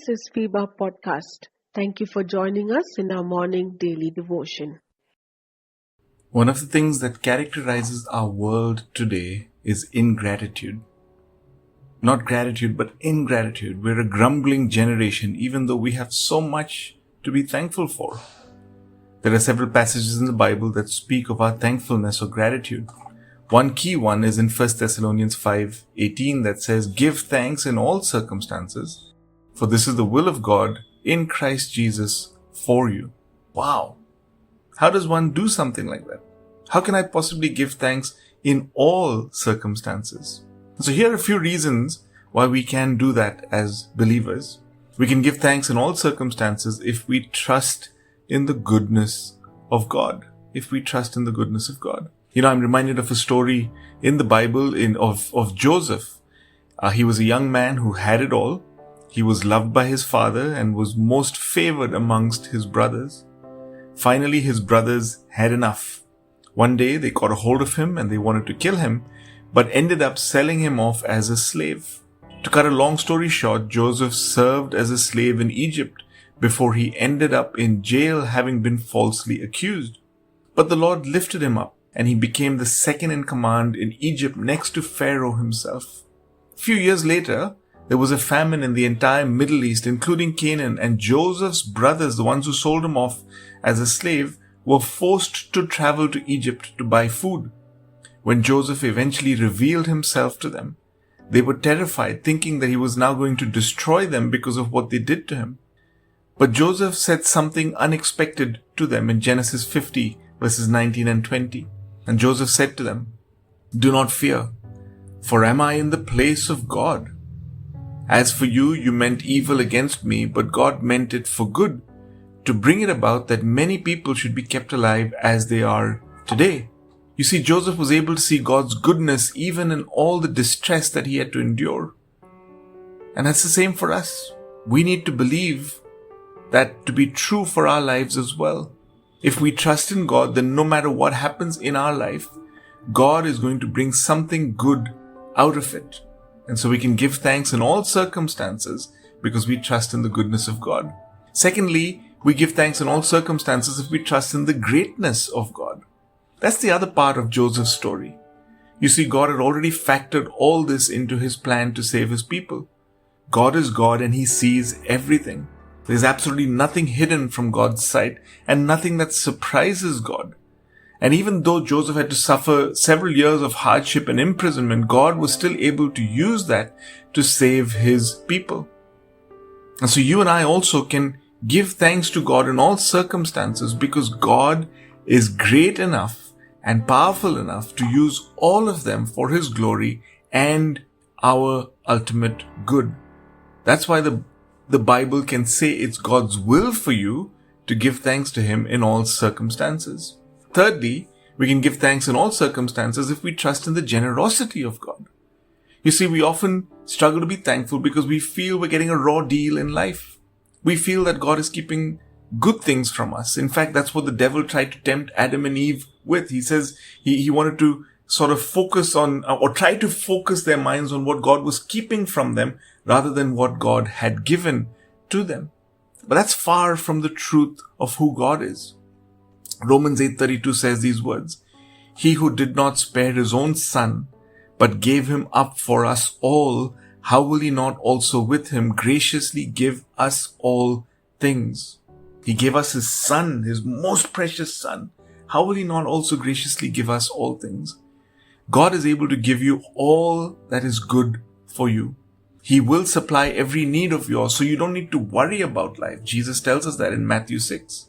This is FIBA Podcast. Thank you for joining us in our morning daily devotion. One of the things that characterizes our world today is ingratitude. Not gratitude, but ingratitude. We're a grumbling generation, even though we have so much to be thankful for. There are several passages in the Bible that speak of our thankfulness or gratitude. One key one is in 1 Thessalonians 5:18 that says, "Give thanks in all circumstances, for this is the will of God in Christ Jesus for you." Wow! How does one do something like that? How can I possibly give thanks in all circumstances? So here are a few reasons why we can do that as believers. We can give thanks in all circumstances if we trust in the goodness of God. If we trust in the goodness of God. I'm reminded of a story in the Bible of Joseph. He was a young man who had it all. He was loved by his father and was most favored amongst his brothers. Finally, his brothers had enough. One day they got a hold of him and they wanted to kill him, but ended up selling him off as a slave. To cut a long story short, Joseph served as a slave in Egypt before he ended up in jail having been falsely accused. But the Lord lifted him up and he became the second in command in Egypt next to Pharaoh himself. A few years later, there was a famine in the entire Middle East, including Canaan, and Joseph's brothers, the ones who sold him off as a slave, were forced to travel to Egypt to buy food. When Joseph eventually revealed himself to them, they were terrified, thinking that he was now going to destroy them because of what they did to him. But Joseph said something unexpected to them in Genesis 50, verses 19 and 20. And Joseph said to them, "Do not fear, for am I in the place of God? As for you, you meant evil against me, but God meant it for good, to bring it about that many people should be kept alive as they are today." You see, Joseph was able to see God's goodness even in all the distress that he had to endure. And that's the same for us. We need to believe that to be true for our lives as well. If we trust in God, then no matter what happens in our life, God is going to bring something good out of it. And so we can give thanks in all circumstances because we trust in the goodness of God. Secondly, we give thanks in all circumstances if we trust in the greatness of God. That's the other part of Joseph's story. You see, God had already factored all this into his plan to save his people. God is God and he sees everything. There's absolutely nothing hidden from God's sight and nothing that surprises God. And even though Joseph had to suffer several years of hardship and imprisonment, God was still able to use that to save his people. And so you and I also can give thanks to God in all circumstances because God is great enough and powerful enough to use all of them for his glory and our ultimate good. That's why the Bible can say it's God's will for you to give thanks to him in all circumstances. Thirdly, we can give thanks in all circumstances if we trust in the generosity of God. You see, we often struggle to be thankful because we feel we're getting a raw deal in life. We feel that God is keeping good things from us. In fact, that's what the devil tried to tempt Adam and Eve with. He says he wanted to sort of focus on or try to focus their minds on what God was keeping from them rather than what God had given to them. But that's far from the truth of who God is. Romans 8:32 says these words, "He who did not spare his own son, but gave him up for us all, how will he not also with him graciously give us all things?" He gave us his son, his most precious son. How will he not also graciously give us all things? God is able to give you all that is good for you. He will supply every need of yours, so you don't need to worry about life. Jesus tells us that in Matthew 6.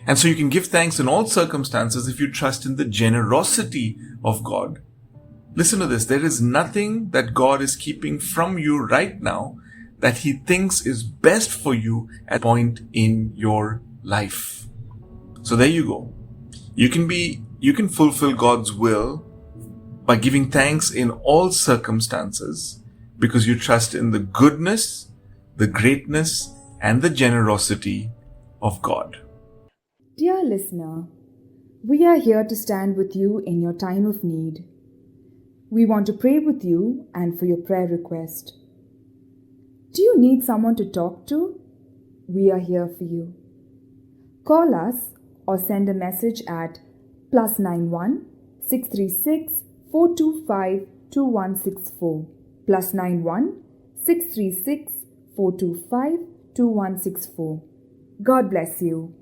And so you can give thanks in all circumstances if you trust in the generosity of God. Listen to this. There is nothing that God is keeping from you right now that he thinks is best for you at a point in your life. So there you go. You can fulfill God's will by giving thanks in all circumstances because you trust in the goodness, the greatness, and the generosity of God. Dear listener, we are here to stand with you in your time of need. We want to pray with you and for your prayer request. Do you need someone to talk to? We are here for you. Call us or send a message at +91 636 425 2164 +91 636 425 2164. God bless you.